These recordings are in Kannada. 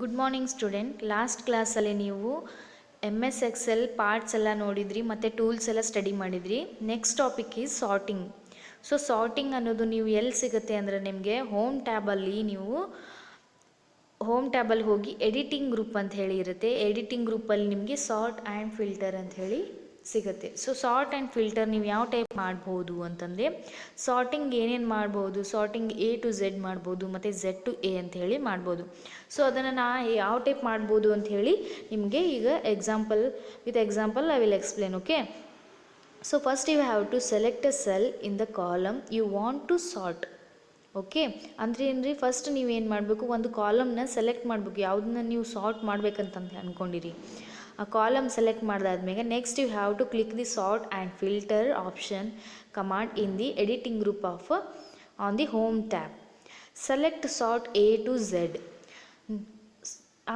Good morning student. ಲಾಸ್ಟ್ ಕ್ಲಾಸಲ್ಲಿ ನೀವು MS Excel ಪಾರ್ಟ್ಸ್ ಎಲ್ಲ ನೋಡಿದ್ರಿ ಮತ್ತು ಟೂಲ್ಸ್ ಎಲ್ಲ ಸ್ಟಡಿ ಮಾಡಿದ್ರಿ. Next topic is sorting. So sorting ಅನ್ನೋದು ನೀವು ಎಲ್ಲಿ ಸಿಗುತ್ತೆ ಅಂದರೆ ನಿಮಗೆ ಹೋಮ್ ಟ್ಯಾಬಲ್ಲಿ ಹೋಗಿ ಎಡಿಟಿಂಗ್ ಗ್ರೂಪ್ ಅಂತ ಹೇಳಿ ಇರುತ್ತೆ. ಎಡಿಟಿಂಗ್ ಗ್ರೂಪಲ್ಲಿ ನಿಮಗೆ ಸಾರ್ಟ್ ಆ್ಯಂಡ್ ಫಿಲ್ಟರ್ ಅಂತ ಹೇಳಿ ಸಿಗುತ್ತೆ. ಸೊ ಸಾರ್ಟ್ ಆ್ಯಂಡ್ ಫಿಲ್ಟರ್ ನೀವು ಯಾವ ಟೈಪ್ ಮಾಡ್ಬೋದು ಅಂತಂದರೆ, ಸಾರ್ಟಿಂಗ್ ಏನೇನು ಮಾಡ್ಬೋದು, ಸಾರ್ಟಿಂಗ್ A to Z ಮಾಡ್ಬೋದು ಮತ್ತು Z to A ಅಂತ ಹೇಳಿ ಮಾಡ್ಬೋದು. ಸೊ ಅದನ್ನು ಯಾವ ಟೈಪ್ ಮಾಡ್ಬೋದು ಅಂತ ಹೇಳಿ ನಿಮಗೆ ಈಗ with example I will explain. Okay, so first you have to select a cell in the column you want to sort. Okay, ಅಂದರೆ ಏನ್ರಿ, ಫಸ್ಟ್ ನೀವೇನು ಮಾಡಬೇಕು, ಒಂದು ಕಾಲಮ್ನ ಸೆಲೆಕ್ಟ್ ಮಾಡಬೇಕು, ಯಾವುದನ್ನ ನೀವು ಸಾರ್ಟ್ ಮಾಡ್ಬೇಕಂತ ಅಂದ್ಕೊಂಡಿರಿ. ಆ ಕಾಲಮ್ ಸೆಲೆಕ್ಟ್ ಮಾಡಿದಾದ್ಮೇಲೆ next you have to click the sort and filter option command in the editing group on the home tab. Select sort A to Z.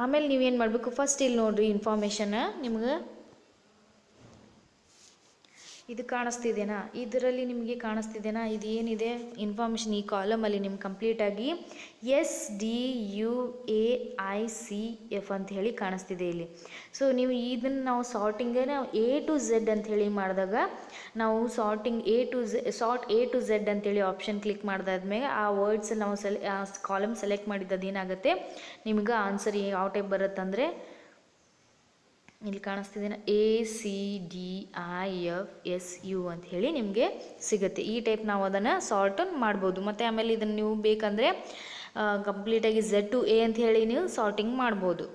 ಆಮೇಲೆ ನೀವೇನು ಮಾಡಬೇಕು, ಫಸ್ಟ್ ಇಲ್ಲಿ ನೋಡಿರಿ ಇನ್ಫಾರ್ಮೇಷನ್ ನಿಮ್ಗೆ ಇದು ಕಾಣಿಸ್ತಿದೆನಾ, ಇದರಲ್ಲಿ ನಿಮಗೆ ಕಾಣಿಸ್ತಿದೆನಾ, ಇದು ಏನಿದೆ ಇನ್ಫಾರ್ಮೇಷನ್ ಈ ಕಾಲಮಲ್ಲಿ ನಿಮ್ಗೆ ಕಂಪ್ಲೀಟಾಗಿ SDUAICF ಅಂತ ಹೇಳಿ ಕಾಣಿಸ್ತಿದೆ ಇಲ್ಲಿ. ಸೊ ನೀವು ಇದನ್ನು ನಾವು ಸಾರ್ಟಿಂಗನ್ನು A to Z ಅಂತ ಹೇಳಿ ಮಾಡಿದಾಗ ನಾವು ಸಾರ್ಟ್ A to Z ಅಂತೇಳಿ ಆಪ್ಷನ್ ಕ್ಲಿಕ್ ಮಾಡಿದಾದ್ಮೇಲೆ ಆ ವರ್ಡ್ಸ್ ನಾವು ಆ ಕಾಲಮ್ ಸೆಲೆಕ್ಟ್ ಮಾಡಿದ್ದದು ಏನಾಗುತ್ತೆ, ನಿಮ್ಗೆ ಆನ್ಸರ್ ಯಾವ ಟೈಪ್ ಬರುತ್ತಂದರೆ ಇಲ್ಲಿ ಕಾಣಿಸ್ತಿದ್ದೇನೆ ACDIFSU ಅಂತ ಹೇಳಿ ನಿಮಗೆ ಸಿಗುತ್ತೆ. ಈ ಟೈಪ್ ನಾವು ಅದನ್ನು ಸಾರ್ಟ್ ಮಾಡ್ಬೋದು. ಮತ್ತು ಆಮೇಲೆ ಇದನ್ನು ನೀವು ಬೇಕಂದರೆ ಕಂಪ್ಲೀಟಾಗಿ Z to A ಅಂತ ಹೇಳಿ ನೀವು ಸಾರ್ಟಿಂಗ್ ಮಾಡ್ಬೋದು.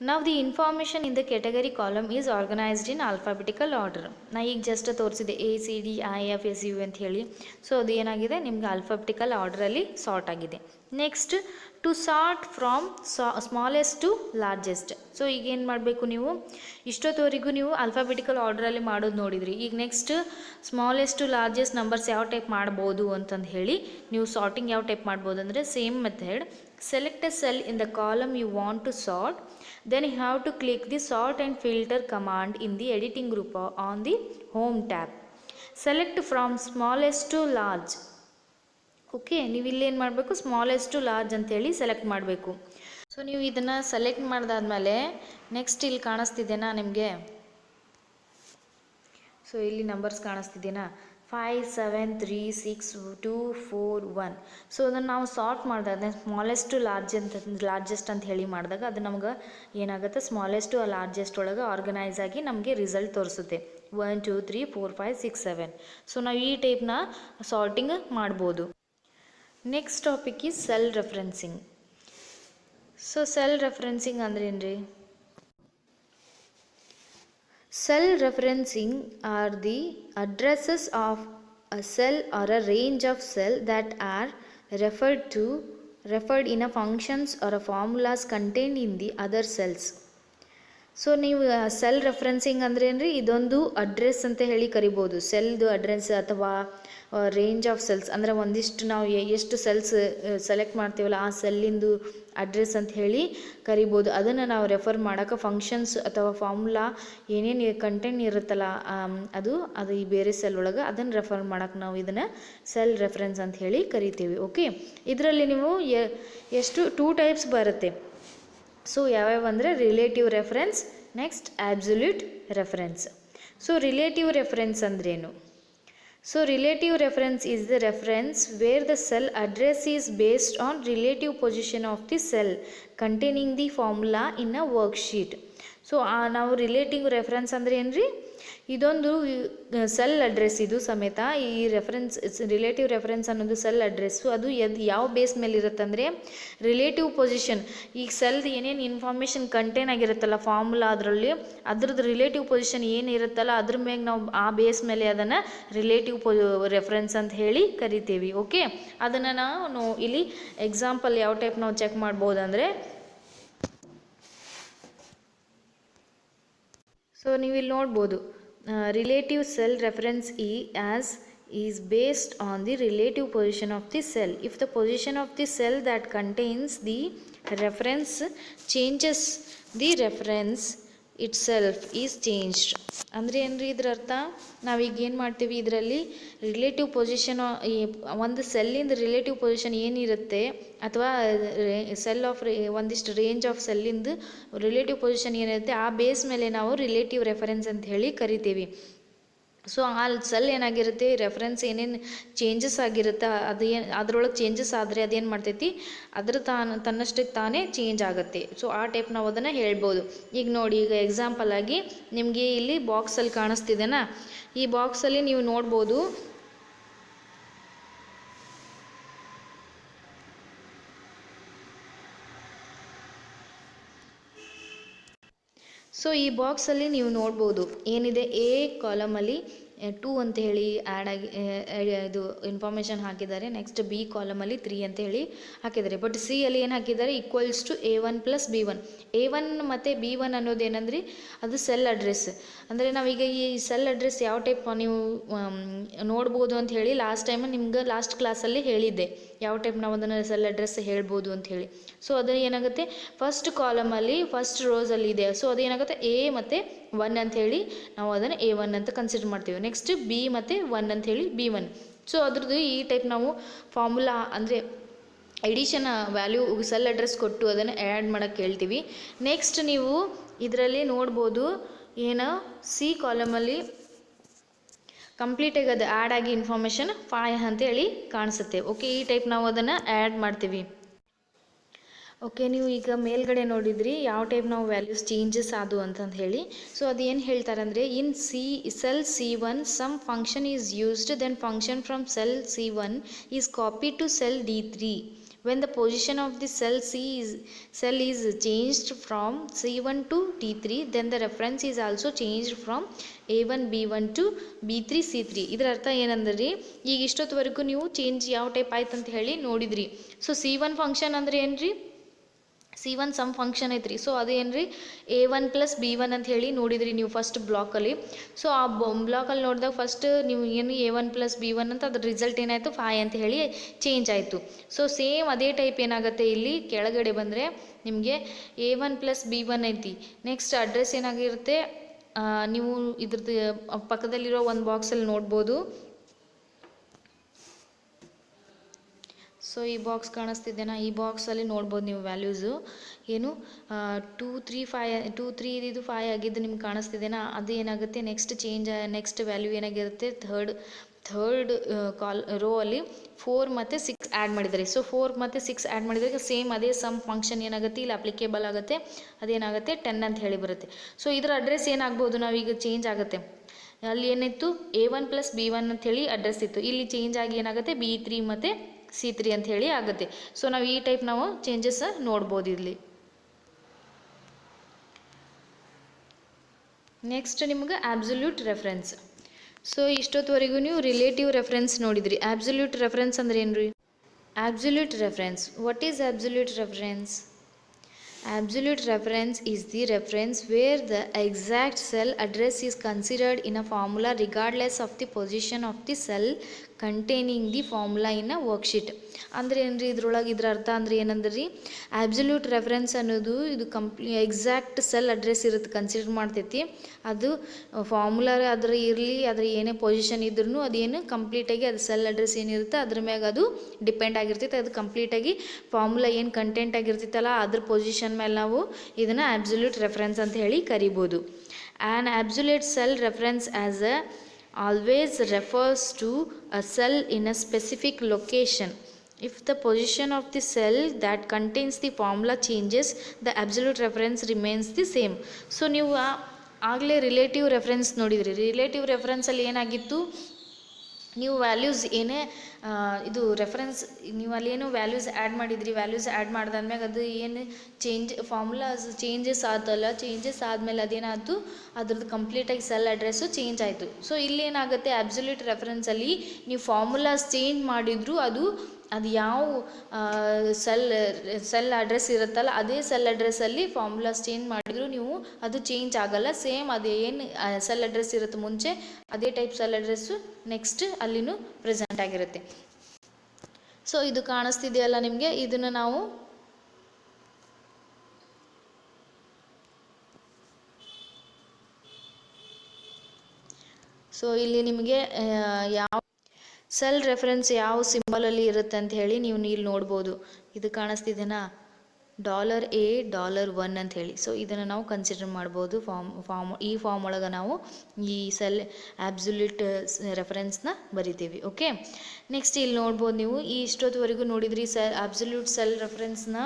Now the information in the category column is organized in alphabetical order. ನಾ ಈಗ ಜಸ್ಟ್ ತೋರಿಸಿದೆ ACDIFSU ಅಂತ ಹೇಳಿ. ಸೊ ಅದು ಏನಾಗಿದೆ, ನಿಮ್ಗೆ ಆಲ್ಫಾಬೆಟಿಕಲ್ ಆರ್ಡ್ರಲ್ಲಿ ಸಾರ್ಟ್ ಆಗಿದೆ. Next to sort from smallest to largest. So ಈಗ ಏನು ಮಾಡಬೇಕು, ನೀವು ಇಷ್ಟೊತ್ತವರೆಗೂ ನೀವು ಆಲ್ಫಾಬೆಟಿಕಲ್ ಆರ್ಡ್ರಲ್ಲಿ ಮಾಡೋದು ನೋಡಿದ್ರಿ. ಈಗ next smallest to largest numbers ಯಾವ ಟೈಪ್ ಮಾಡ್ಬೋದು ಅಂತಂದು ಹೇಳಿ ನೀವು ಸಾರ್ಟಿಂಗ್ ಯಾವ ಟೈಪ್ ಮಾಡ್ಬೋದು ಅಂದರೆ, same method. Select a cell in the column you want to sort. Then you have to click the sort and filter command in the editing group on the home tab. Select from smallest to large. Okay, ನೀವು ಇಲ್ಲೇನು ಮಾಡಬೇಕು, ಸ್ಮಾಲೆಸ್ಟ್ ಟು ಲಾರ್ಜ್ ಅಂತೇಳಿ ಸೆಲೆಕ್ಟ್ ಮಾಡಬೇಕು. ಸೊ ನೀವು ಇದನ್ನು ಸೆಲೆಕ್ಟ್ ಮಾಡಿದಾದ್ಮೇಲೆ ನೆಕ್ಸ್ಟ್ ಇಲ್ಲಿ ಕಾಣಿಸ್ತಿದೆನಾ ನಿಮಗೆ, ಸೊ ಇಲ್ಲಿ ನಂಬರ್ಸ್ ಕಾಣಿಸ್ತಿದೆನಾ 5 7 3 6 2 4 1. ಸೊ ಅದನ್ನು ನಾವು ಸಾರ್ಟ್ ಮಾಡಿದಾಗ ಸ್ಮಾಲೆಸ್ಟ್ ಟು ಲಾರ್ಜೆಸ್ಟ್ ಅಂತ ಹೇಳಿ ಮಾಡಿದಾಗ ಅದು ನಮ್ಗೆ ಏನಾಗುತ್ತೆ, ಸ್ಮಾಲೆಸ್ಟ್ ಟು ಲಾರ್ಜೆಸ್ಟ್ ಒಳಗೆ ಆರ್ಗನೈಸ್ ಆಗಿ ನಮಗೆ ರಿಸಲ್ಟ್ ತೋರಿಸುತ್ತೆ 1 2 3 4 5 6 7. ಸೊ ನಾವು ಈ ಟೈಪ್ನ ಸಾರ್ಟಿಂಗ್ ಮಾಡ್ಬೋದು. Next topic is cell referencing. So cell referencing ಅಂದ್ರೆ ಏನ್ರಿ? Cell referencing are the addresses of a cell or a range of cells that are referred in a functions or a formulas contained in the other cells. So ನೀವು ಸೆಲ್ ರೆಫರೆನ್ಸಿಂಗ್ ಅಂದರೆ ಏನ್ರಿ, ಇದೊಂದು ಅಡ್ರೆಸ್ ಅಂತ ಹೇಳಿ ಕರಿಬೋದು. ಸೆಲ್ದು ಅಡ್ರೆಸ್ ಅಥವಾ ರೇಂಜ್ ಆಫ್ ಸೆಲ್ಸ್ ಅಂದರೆ ಒಂದಿಷ್ಟು ನಾವು ಎಷ್ಟು ಸೆಲ್ಸ್ ಸೆಲೆಕ್ಟ್ ಮಾಡ್ತೀವಲ್ಲ ಆ ಸೆಲ್ಲಿಂದು ಅಡ್ರೆಸ್ ಅಂತ ಹೇಳಿ ಕರಿಬೋದು. ಅದನ್ನು ನಾವು ರೆಫರ್ ಮಾಡೋಕೆ ಫಂಕ್ಷನ್ಸ್ ಅಥವಾ ಫಾರ್ಮುಲಾ ಏನೇನು ಕಂಟೆಂಟ್ ಇರುತ್ತಲ್ಲ ಅದು ಈ ಬೇರೆ ಸೆಲ್ ಒಳಗೆ ಅದನ್ನು ರೆಫರ್ ಮಾಡೋಕೆ ನಾವು ಇದನ್ನು ಸೆಲ್ ರೆಫರೆನ್ಸ್ ಅಂತ ಹೇಳಿ ಕರಿತೀವಿ. ಓಕೆ, ಇದರಲ್ಲಿ ನೀವು ಎಷ್ಟು 2 ಟೈಪ್ಸ್ ಬರುತ್ತೆ. ಸೊ ಯಾವ್ಯಾವ ಅಂದರೆ relative reference, next absolute reference. So relative reference ಅಂದ್ರೇನು? So relative reference is the reference where the cell address is based on relative position of the cell containing the formula in a worksheet. So ನಾವು ರಿಲೇಟಿವ್ ರೆಫರೆನ್ಸ್ ಅಂದರೆ ಏನ್ರಿ, ಇದೊಂದು ಸೆಲ್ ಅಡ್ರೆಸ್ ಇದು ಸಮೇತ. ಈ ರಿಲೇಟಿವ್ ರೆಫರೆನ್ಸ್ ಅನ್ನೋದು ಸೆಲ್ ಅಡ್ರೆಸ್ಸು. ಅದು ಯಾವ ಬೇಸ್ ಮೇಲೆ ಇರುತ್ತಂದರೆ ರಿಲೇಟಿವ್ ಪೊಸಿಷನ್. ಈಗ ಸೆಲ್ದು ಏನೇನು ಇನ್ಫಾರ್ಮೇಷನ್ ಕಂಟೈನ್ ಆಗಿರುತ್ತಲ್ಲ ಫಾರ್ಮುಲಾ ಅದರಲ್ಲಿ, ಅದ್ರದ್ದು ರಿಲೇಟಿವ್ ಪೊಸಿಷನ್ ಏನಿರುತ್ತಲ್ಲ ಅದ್ರ ಮೇಲೆ ನಾವು ಆ ಬೇಸ್ ಮೇಲೆ ಅದನ್ನು ರಿಲೇಟಿವ್ ರೆಫರೆನ್ಸ್ ಅಂತ ಹೇಳಿ ಕರಿತೀವಿ. ಓಕೆ, ಅದನ್ನು ನಾವು ಇಲ್ಲಿ ಎಕ್ಸಾಂಪಲ್ ಯಾವ ಟೈಪ್ ನಾವು ಚೆಕ್ ಮಾಡ್ಬೋದು ಅಂದರೆ, ಸೊ ನೀವು ಇಲ್ಲಿ ನೋಡ್ಬೋದು relative cell reference is based on the relative position of the cell. If the position of the cell that contains the reference changes, the reference it self is changed. ಅಂದರೆ ಏನ್ರಿ ಇದ್ರ ಅರ್ಥ, ನಾವೀಗ ಏನು ಮಾಡ್ತೀವಿ ಇದರಲ್ಲಿ ರಿಲೇಟಿವ್ ಪೊಸಿಷನ್, ಒಂದು ಸೆಲ್ಲಿಂದ ರಿಲೇಟಿವ್ ಪೊಸಿಷನ್ ಏನಿರುತ್ತೆ ಅಥವಾ ಸೆಲ್ ಆಫ್ ಒಂದಿಷ್ಟು ರೇಂಜ್ ಆಫ್ ಸೆಲ್ಲಿಂದು ರಿಲೇಟಿವ್ ಪೊಸಿಷನ್ ಏನಿರುತ್ತೆ ಆ ಬೇಸ್ ಮೇಲೆ ನಾವು ರಿಲೇಟಿವ್ ರೆಫರೆನ್ಸ್ ಅಂತ ಹೇಳಿ ಕರಿತೀವಿ. ಸೊ ಆ ಸೆಲ್ ಏನಾಗಿರುತ್ತೆ, ರೆಫರೆನ್ಸ್ ಏನೇನು ಚೇಂಜಸ್ ಆಗಿರುತ್ತೆ ಅದರೊಳಗೆ ಚೇಂಜಸ್ ಆದರೆ ಅದೇನು ಮಾಡ್ತೈತಿ, ಅದ್ರ ತನ್ನಷ್ಟಕ್ಕೆ ತಾನೇ ಚೇಂಜ್ ಆಗುತ್ತೆ. ಸೊ ಆ ಟೈಪ್ ನಾವು ಅದನ್ನು ಹೇಳ್ಬೋದು. ಈಗ ನೋಡಿ, ಈಗ ಎಕ್ಸಾಂಪಲ್ ಆಗಿ ನಿಮಗೆ ಇಲ್ಲಿ ಬಾಕ್ಸಲ್ಲಿ ಕಾಣಿಸ್ತಿದೆನಾ, ಈ ಬಾಕ್ಸಲ್ಲಿ ನೀವು ನೋಡ್ಬೋದು ಸೊ ಈ ಬಾಕ್ಸಲ್ಲಿ ನೀವು ನೋಡ್ಬೋದು ಏನಿದೆ, ಎ ಕಾಲಮಲ್ಲಿ 2 ಅಂತ ಹೇಳಿ ಆ್ಯಡ್ ಆಗಿ ಇದು ಇನ್ಫಾರ್ಮೇಷನ್ ಹಾಕಿದ್ದಾರೆ. ನೆಕ್ಸ್ಟ್ ಬಿ ಕಾಲಮಲ್ಲಿ 3 ಅಂತ ಹೇಳಿ ಹಾಕಿದ್ದಾರೆ. ಬಟ್ ಸಿ ಅಲ್ಲಿ ಏನು ಹಾಕಿದ್ದಾರೆ, equals to A1 + B1. A1 ಮತ್ತು B1 ಅನ್ನೋದು ಏನಂದ್ರೆ ಅದು ಸೆಲ್ ಅಡ್ರೆಸ್. ಅಂದರೆ ನಾವೀಗ ಈ ಸೆಲ್ ಅಡ್ರೆಸ್ ಯಾವ ಟೈಪ್ ನೀವು ನೋಡ್ಬೋದು ಅಂತ ಹೇಳಿ ಲಾಸ್ಟ್ ಟೈಮ್ ನಿಮ್ಗೆ ಲಾಸ್ಟ್ ಕ್ಲಾಸಲ್ಲಿ ಹೇಳಿದ್ದೆ, ಯಾವ ಟೈಪ್ ನಾವು ಅದನ್ನು ಸೆಲ್ ಅಡ್ರೆಸ್ ಹೇಳ್ಬೋದು ಅಂತ ಹೇಳಿ. ಸೊ ಅದು ಏನಾಗುತ್ತೆ, ಫಸ್ಟ್ ಕಾಲಮಲ್ಲಿ ಫಸ್ಟ್ ರೋಸಲ್ಲಿ ಇದೆ. ಸೊ ಅದು ಏನಾಗುತ್ತೆ, A ಮತ್ತು 1 ಅಂತ ಹೇಳಿ ನಾವು ಅದನ್ನು A1 ಅಂತ ಕನ್ಸಿಡರ್ ಮಾಡ್ತೀವಿ. ನೆಕ್ಸ್ಟ್ B ಮತ್ತು 1 ಅಂತ ಹೇಳಿ B1. ಸೊ ಅದ್ರದ್ದು ಈ ಟೈಪ್ ನಾವು ಫಾರ್ಮುಲಾ ಅಂದರೆ ಎಡಿಷನ್ ವ್ಯಾಲ್ಯೂ ಸೆಲ್ ಅಡ್ರೆಸ್ ಕೊಟ್ಟು ಅದನ್ನು ಆ್ಯಡ್ ಮಾಡೋಕ್ಕೆ ಹೇಳ್ತೀವಿ. ನೆಕ್ಸ್ಟ್ ನೀವು ಇದರಲ್ಲಿ ನೋಡ್ಬೋದು ಏನು, ಸಿ ಕಾಲಮಲ್ಲಿ ಕಂಪ್ಲೀಟಾಗಿ ಅದು ಆ್ಯಡ್ ಆಗಿ ಇನ್ಫಾರ್ಮೇಷನ್ 5 ಅಂತೇಳಿ ಕಾಣಿಸುತ್ತೆ. ಓಕೆ, ಈ ಟೈಪ್ ನಾವು ಅದನ್ನು ಆ್ಯಡ್ ಮಾಡ್ತೀವಿ. ಓಕೆ, ನೀವು ಈಗ ಮೇಲ್ಗಡೆ ನೋಡಿದ್ರಿ ಯಾವ ಟೈಪ್ ನಾವು ವ್ಯಾಲ್ಯೂಸ್ ಚೇಂಜಸ್ ಆದವು ಅಂತಂದು ಹೇಳಿ. ಸೊ ಅದು ಏನು ಹೇಳ್ತಾರೆ ಅಂದರೆ, in cell C1 sum function is used, then function from cell C1 is copy to cell D3. When the position of the cell is changed from C1 to D3, then the reference is also changed from A1 B1 to B3 C3. ಇದರ ಅರ್ಥ ಏನಂದ್ರಿ, ಈಗ ಇಷ್ಟೊತ್ತವರೆಗೂ ನೀವು ಚೇಂಜ್ ಯಾವ ಟೈಪ್ ಆಯ್ತು ಅಂತ ಹೇಳಿ ನೋಡಿದ್ರಿ. ಸೊ C1 ಫಂಕ್ಷನ್ ಅಂದರೆ ಏನ್ರಿ, C1 ಸಮ್ ಫಂಕ್ಷನ್ ಐತ್ರಿ. ಸೊ ಅದು ಏನ್ರಿ, A1 + B1 ಅಂತ ಹೇಳಿ ನೋಡಿದ್ರಿ ನೀವು ಫಸ್ಟ್ ಬ್ಲಾಕಲ್ಲಿ. ಸೊ ಆ ಬ್ಲಾಕಲ್ಲಿ ನೋಡಿದಾಗ ಫಸ್ಟ್ ನೀವು ಏನು A1 + B1 ಅಂತ ಅದ್ರ ರಿಸಲ್ಟ್ ಏನಾಯಿತು, 5 ಅಂತ ಹೇಳಿ ಚೇಂಜ್ ಆಯಿತು. ಸೊ ಸೇಮ್ ಅದೇ ಟೈಪ್ ಏನಾಗುತ್ತೆ, ಇಲ್ಲಿ ಕೆಳಗಡೆ ಬಂದರೆ ನಿಮಗೆ A1 + B1 ಐತಿ. ನೆಕ್ಸ್ಟ್ ಅಡ್ರೆಸ್ ಏನಾಗಿರುತ್ತೆ, ನೀವು ಇದ್ರದ್ದು ಪಕ್ಕದಲ್ಲಿರೋ ಒಂದು ಬಾಕ್ಸಲ್ಲಿ ನೋಡ್ಬೋದು. ಸೊ ಈ ಬಾಕ್ಸ್ ಕಾಣಿಸ್ತಿದ್ದೇನಾ, ಈ ಬಾಕ್ಸಲ್ಲಿ ನೋಡ್ಬೋದು ನೀವು ವ್ಯಾಲ್ಯೂಸು ಏನು 2 3 5 2 3 ಇದು 5 ಆಗಿದ್ದು ನಿಮ್ಗೆ ಕಾಣಿಸ್ತಿದ್ದೇನಾ. ಅದು ಏನಾಗುತ್ತೆ, ನೆಕ್ಸ್ಟ್ ವ್ಯಾಲ್ಯೂ ಏನಾಗಿರುತ್ತೆ, ಥರ್ಡ್ ರೋ ಅಲ್ಲಿ 4 ಮತ್ತು 6 ಆ್ಯಡ್ ಮಾಡಿದ್ದಾರೆ. ಸೊ 4 ಮತ್ತು 6 ಆ್ಯಡ್ ಮಾಡಿದಾಗ ಸೇಮ್ ಅದೇ ಸಮ್ ಫಂಕ್ಷನ್ ಏನಾಗುತ್ತೆ ಇಲ್ಲಿ ಅಪ್ಲಿಕೇಬಲ್ ಆಗುತ್ತೆ, ಅದೇನಾಗುತ್ತೆ 10 ಅಂತ ಹೇಳಿ ಬರುತ್ತೆ. ಸೊ ಇದರ ಅಡ್ರೆಸ್ ಏನಾಗ್ಬೋದು, ನಾವೀಗ ಚೇಂಜ್ ಆಗುತ್ತೆ. ಅಲ್ಲಿ ಏನಿತ್ತು, A1 + B1 ಅಂತ ಹೇಳಿ ಅಡ್ರೆಸ್ ಇತ್ತು, ಇಲ್ಲಿ ಚೇಂಜ್ ಆಗಿ ಏನಾಗುತ್ತೆ B3 ಮತ್ತು C3 ಅಂತ ಹೇಳಿ ಆಗುತ್ತೆ. ಸೊ ನಾವು ಈ ಟೈಪ್ ನಾವು ಚೇಂಜಸ್ ನೋಡ್ಬೋದು ಇಲ್ಲಿ. ನೆಕ್ಸ್ಟ್ ನಿಮ್ಗೆ ಆಬ್ಸಲ್ಯೂಟ್ ರೆಫರೆನ್ಸ್. ಸೊ ಇಷ್ಟೊತ್ತವರೆಗೂ ನೀವು ರಿಲೇಟಿವ್ ರೆಫರೆನ್ಸ್ ನೋಡಿದ್ರಿ. ಆಬ್ಸಲ್ಯೂಟ್ ರೆಫರೆನ್ಸ್ ಅಂದ್ರೆ ಏನ್ರಿ, absolute reference, what is absolute reference? Absolute reference is the reference where the exact cell address is considered in a formula regardless of the position of the cell containing the formula in a worksheet. ಅಂದರೆ ಏನ್ರಿ ಇದ್ರೊಳಗೆ ಇದ್ರ ಅರ್ಥ ಅಂದ್ರೆ ಏನಂದ್ರಿ, ಆಬ್ಸಲ್ಯೂಟ್ ರೆಫರೆನ್ಸ್ ಅನ್ನೋದು ಇದು ಎಕ್ಸಾಕ್ಟ್ ಸೆಲ್ ಅಡ್ರೆಸ್ ಇರುತ್ತೆ ಕನ್ಸಿಡರ್ ಮಾಡ್ತೈತಿ. ಅದು ಫಾರ್ಮುಲಾ ಅದ್ರ ಇರಲಿ, ಅದ್ರ ಏನೇ ಪೊಸಿಷನ್ ಇದ್ರೂ ಅದೇನು ಕಂಪ್ಲೀಟಾಗಿ ಅದು ಸೆಲ್ ಅಡ್ರೆಸ್ ಏನಿರುತ್ತೆ ಅದ್ರ ಮ್ಯಾಗ ಅದು ಡಿಪೆಂಡ್ ಆಗಿರ್ತೈತೆ. ಅದು ಕಂಪ್ಲೀಟಾಗಿ ಫಾರ್ಮುಲಾ ಏನು ಕಂಟೆಂಟ್ ಆಗಿರ್ತೈತಲ್ಲ ಅದ್ರ ಪೊಸಿಷನ್ ಮೇಲೆ ನಾವು ಇದನ್ನು ಆಬ್ಸಲ್ಯೂಟ್ ರೆಫರೆನ್ಸ್ ಅಂತ ಹೇಳಿ ಕರಿಬೋದು. An absolute cell reference as a always refers to a cell in a specific location. If the position of the cell that contains the formula changes, the absolute reference remains the same. So ನೀವು ಆಗಲೇ ರಿಲೇಟಿವ್ ರೆಫರೆನ್ಸ್ ನೋಡಿದ್ರಿ. ರಿಲೇಟಿವ್ ರೆಫರೆನ್ಸಲ್ಲಿ ಏನಾಗಿತ್ತು, ನೀವು ವ್ಯಾಲ್ಯೂಸ್ ಏನೇ ಇದು ರೆಫರೆನ್ಸ್ ನೀವು ಅಲ್ಲೇನು ವ್ಯಾಲ್ಯೂಸ್ ಆ್ಯಡ್ ಮಾಡಿದ್ರಿ, ವ್ಯಾಲ್ಯೂಸ್ ಆ್ಯಡ್ ಮಾಡಿದಾದ್ಮ್ಯಾಗ ಅದು ಏನು ಫಾರ್ಮುಲಾಸ್ ಚೇಂಜಸ್ ಆತಲ್ಲ, ಚೇಂಜಸ್ ಆದಮೇಲೆ ಅದೇನಾಯ್ತು, ಅದ್ರದ್ದು ಕಂಪ್ಲೀಟಾಗಿ ಸೆಲ್ ಅಡ್ರೆಸ್ಸು ಚೇಂಜ್ ಆಯಿತು. ಸೊ ಇಲ್ಲೇನಾಗುತ್ತೆ, ಆಬ್ಸಲ್ಯೂಟ್ ರೆಫರೆನ್ಸಲ್ಲಿ ನೀವು ಫಾರ್ಮುಲಾಸ್ ಚೇಂಜ್ ಮಾಡಿದ್ರು ಅದು ಯಾವ ಸೆಲ್ ಅಡ್ರೆಸ್ ಇರುತ್ತಲ್ಲ ಅದೇ ಸೆಲ್ ಅಡ್ರೆಸ್ಸಲ್ಲಿ ಫಾರ್ಮುಲಾಸ್ ಚೇಂಜ್ ಮಾಡಿದ್ರು ನೀವು ಅದು ಚೇಂಜ್ ಆಗಲ್ಲ. ಸೇಮ್ ಅದೇ ಏನು ಸೆಲ್ ಅಡ್ರೆಸ್ ಇರುತ್ತೆ ಮುಂಚೆ ಅದೇ ಟೈಪ್ ಸೆಲ್ ಅಡ್ರೆಸ್ಸು ನೆಕ್ಸ್ಟ್ ಅಲ್ಲಿನೂ ಪ್ರೆಸೆಂಟ್ ಆಗಿರುತ್ತೆ. ಸೊ ಇದು ಕಾಣಿಸ್ತಿದೆಯಲ್ಲ ನಿಮಗೆ, ಇದನ್ನು ನಾವು ಸೊ ಇಲ್ಲಿ ನಿಮಗೆ ಯಾವ ಸೆಲ್ ರೆಫರೆನ್ಸ್ ಯಾವ ಸಿಂಬಲಲ್ಲಿ ಇರುತ್ತೆ ಅಂತ ಹೇಳಿ ನೀವು ಇಲ್ಲಿ ನೋಡ್ಬೋದು. ಇದು ಕಾಣಿಸ್ತಿದೆನಾ, $A$1 ಅಂತ ಹೇಳಿ. ಸೊ ಇದನ್ನು ನಾವು ಕನ್ಸಿಡರ್ ಮಾಡ್ಬೋದು ಈ ಫಾರ್ಮ್ ಒಳಗೆ ನಾವು ಈ ಸೆಲ್ ಆಬ್ಸಲ್ಯೂಟ್ ರೆಫರೆನ್ಸ್ನ ಬರಿತೀವಿ. ಓಕೆ, ನೆಕ್ಸ್ಟ್ ಇಲ್ಲಿ ನೋಡ್ಬೋದು ನೀವು ಇಷ್ಟೊತ್ತುವರೆಗೂ ನೋಡಿದ್ರಿ ಆಬ್ಸಲ್ಯೂಟ್ ಸೆಲ್ ರೆಫರೆನ್ಸ್ನ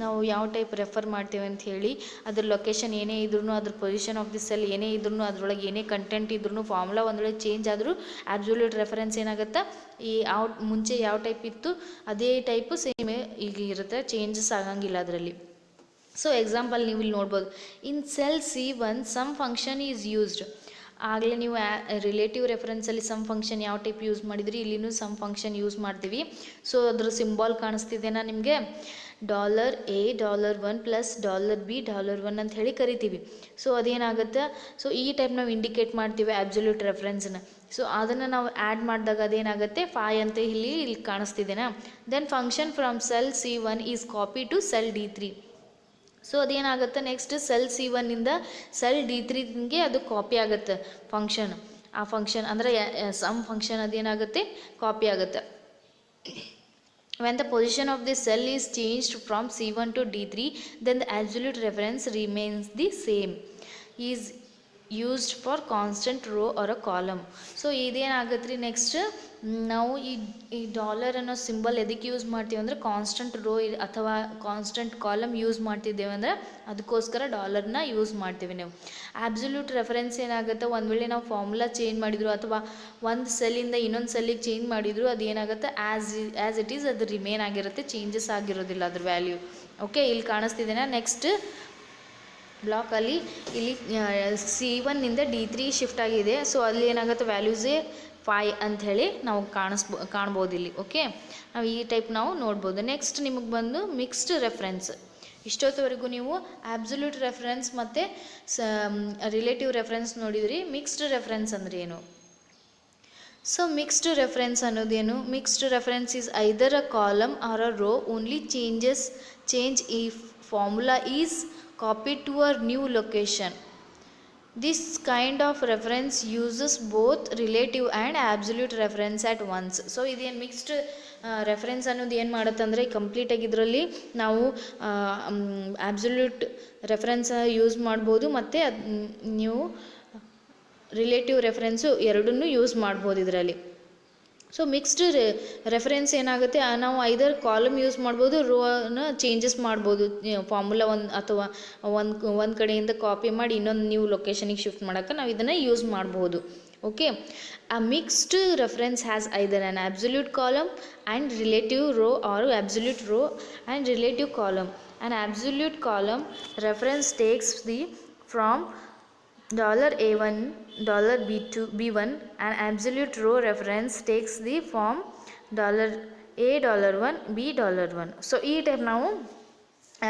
ನಾವು ಯಾವ ಟೈಪ್ ರೆಫರ್ ಮಾಡ್ತೀವಿ ಅಂತ ಹೇಳಿ. ಅದ್ರ ಲೊಕೇಶನ್ ಏನೇ ಇದ್ರೂ, ಅದ್ರ ಪೊಸಿಷನ್ ಆಫ್ ದಿ ಸೆಲ್ ಏನೇ ಇದ್ರೂ, ಅದರೊಳಗೆ ಏನೇ ಕಂಟೆಂಟ್ ಇದ್ರೂ, ಫಾರ್ಮುಲಾ ಒಂದೊಳಗೆ ಚೇಂಜ್ ಆದರೂ ಆಬ್ಸಲ್ಯೂಟ್ ರೆಫರೆನ್ಸ್ ಏನಾಗುತ್ತೆ, ಈ ಮುಂಚೆ ಯಾವ ಟೈಪ್ ಇತ್ತು ಅದೇ ಟೈಪು ಸೇಮ್ ಈಗ ಇರುತ್ತೆ, ಚೇಂಜಸ್ ಆಗಂಗಿಲ್ಲ ಅದರಲ್ಲಿ. ಸೊ ಎಕ್ಸಾಂಪಲ್ ನೀವು ಇಲ್ಲಿ ನೋಡ್ಬೋದು, in cell C1 sum function is used. ಆಗಲೇ ನೀವು ರಿಲೇಟಿವ್ ರೆಫರೆನ್ಸಲ್ಲಿ ಸಮ್ ಫಂಕ್ಷನ್ ಯಾವ ಟೈಪ್ ಯೂಸ್ ಮಾಡಿದ್ರಿ, ಇಲ್ಲಿನೂ ಸಮ್ ಫಂಕ್ಷನ್ ಯೂಸ್ ಮಾಡ್ತೀವಿ. ಸೊ ಅದ್ರ ಸಿಂಬಾಲ್ ಕಾಣಿಸ್ತಿದೆನಾ ನಿಮಗೆ, $A$1 ಪ್ಲಸ್ $B$1 ಅಂತ ಹೇಳಿ ಕರಿತೀವಿ. ಸೊ ಅದೇನಾಗುತ್ತೆ, ಸೊ ಈ ಟೈಪ್ ನಾವು ಇಂಡಿಕೇಟ್ ಮಾಡ್ತೀವಿ ಆಬ್ಸಲ್ಯೂಟ್ ರೆಫರೆನ್ಸ್ನ. ಸೊ ಅದನ್ನು ನಾವು ಆ್ಯಡ್ ಮಾಡಿದಾಗ ಅದೇನಾಗುತ್ತೆ 5 ಅಂತ ಇಲ್ಲಿ ಕಾಣಿಸ್ತಿದೆನಾ. Then function from cell C1 is copy to cell D3. So ಅದೇನಾಗುತ್ತೆ, ನೆಕ್ಸ್ಟ್ ಸೆಲ್ C1ಇಂದ ಸೆಲ್ D3ಗೆ ಅದು ಕಾಪಿ ಆಗುತ್ತೆ ಫಂಕ್ಷನ್. ಆ ಫಂಕ್ಷನ್ ಅಂದರೆ ಸಮ್ ಫಂಕ್ಷನ್ ಅದೇನಾಗುತ್ತೆ, ಕಾಪಿ ಆಗುತ್ತೆ. When the position of the cell is changed from C1 to D3, then the absolute reference remains the same. Is used for constant row or a column. So ಇದೇನಾಗುತ್ತೆ ರೀ, ನೆಕ್ಸ್ಟ್ ನಾವು ಈ ಡಾಲರ್ ಅನ್ನೋ ಸಿಂಬಲ್ ಎದಕ್ಕೆ ಯೂಸ್ ಮಾಡ್ತೀವಿ ಅಂದರೆ ಕಾನ್ಸ್ಟೆಂಟ್ ರೋ ಅಥವಾ ಕಾನ್ಸ್ಟೆಂಟ್ ಕಾಲಮ್ ಯೂಸ್ ಮಾಡ್ತಿದ್ದೇವೆ ಅಂದರೆ ಅದಕ್ಕೋಸ್ಕರ ಡಾಲರ್ನ ಯೂಸ್ ಮಾಡ್ತೀವಿ ನಾವು. ಆಬ್ಸಲ್ಯೂಟ್ ರೆಫರೆನ್ಸ್ ಏನಾಗುತ್ತೆ, ಒಂದು ವೇಳೆ ನಾವು ಫಾರ್ಮುಲಾ ಚೇಂಜ್ ಮಾಡಿದ್ರು ಅಥವಾ ಒಂದು ಸೆಲ್ಲಿಂದ ಇನ್ನೊಂದು ಸೆಲ್ಲಿಗೆ ಚೇಂಜ್ ಮಾಡಿದ್ರು, ಅದು ಏನಾಗುತ್ತೆ ಆ್ಯಸ್ ಇಟ್ ಈಸ್ ಅದು ರಿಮೇನ್ ಆಗಿರುತ್ತೆ, ಚೇಂಜಸ್ ಆಗಿರೋದಿಲ್ಲ ಅದ್ರ ವ್ಯಾಲ್ಯೂ. ಓಕೆ, ಇಲ್ಲಿ ಕಾಣಿಸ್ತಿದ್ದೇನೆ. ನೆಕ್ಸ್ಟ್ ಬ್ಲಾಕಲ್ಲಿ ಇಲ್ಲಿ C1ನಿಂದ D3 ಶಿಫ್ಟ್ ಆಗಿದೆ. ಸೊ ಅಲ್ಲಿ ಏನಾಗುತ್ತೆ, ವ್ಯಾಲ್ಯೂಸೇ 5 ಅಂಥೇಳಿ ನಾವು ಕಾಣ್ಬೋದು ಇಲ್ಲಿ. ಓಕೆ, ನಾವು ಈ ಟೈಪ್ ನಾವು ನೋಡ್ಬೋದು. ನೆಕ್ಸ್ಟ್ ನಿಮಗೆ ಬಂದು ಮಿಕ್ಸ್ಡ್ ರೆಫರೆನ್ಸ್. ಇಷ್ಟೊತ್ತವರೆಗೂ ನೀವು ಆಬ್ಸಲ್ಯೂಟ್ ರೆಫರೆನ್ಸ್ ಮತ್ತು ರಿಲೇಟಿವ್ ರೆಫರೆನ್ಸ್ ನೋಡಿದ್ರಿ. ಮಿಕ್ಸ್ಡ್ ರೆಫರೆನ್ಸ್ ಅಂದರೆ ಏನು? ಸೊ ಮಿಕ್ಸ್ಡ್ ರೆಫರೆನ್ಸ್ ಅನ್ನೋದೇನು? Mixed reference is either a column or a row, only change ಈ formula is copied to a new location. This kind of reference uses both relative and absolute reference at once. So ಇದೇನು ಮಿಕ್ಸ್ಡ್ ರೆಫರೆನ್ಸ್ ಅನ್ನೋದು ಏನು ಮಾಡುತ್ತಂದರೆ, ಕಂಪ್ಲೀಟಾಗಿ ಇದರಲ್ಲಿ ನಾವು ಆಬ್ಸಲ್ಯೂಟ್ ರೆಫರೆನ್ಸ್ ಯೂಸ್ ಮಾಡ್ಬೋದು ಮತ್ತು ನೀವು ರಿಲೇಟಿವ್ ರೆಫರೆನ್ಸು ಎರಡನ್ನೂ ಯೂಸ್ ಮಾಡ್ಬೋದು ಇದರಲ್ಲಿ. ಸೊ ಮಿಕ್ಸ್ಡ್ ರೆಫರೆನ್ಸ್ ಏನಾಗುತ್ತೆ, ನಾವು ಐದರ್ ಕಾಲಮ್ ಯೂಸ್ ಮಾಡ್ಬೋದು, ರೋನ ಚೇಂಜಸ್ ಮಾಡ್ಬೋದು. ಫಾರ್ಮುಲಾ ಅಥವಾ ಒಂದು ಕಡೆಯಿಂದ ಕಾಪಿ ಮಾಡಿ ಇನ್ನೊಂದು ನ್ಯೂ ಲೊಕೇಶನಿಗೆ ಶಿಫ್ಟ್ ಮಾಡೋಕ್ಕೆ ನಾವು ಇದನ್ನು ಯೂಸ್ ಮಾಡ್ಬೋದು. Okay, a mixed reference has either an absolute column and relative row or absolute row and relative column. An absolute column reference takes the from $A1, $B1, and absolute row reference takes the form $A$1, B$1. So ಈ ಟೈಪ್ ನಾವು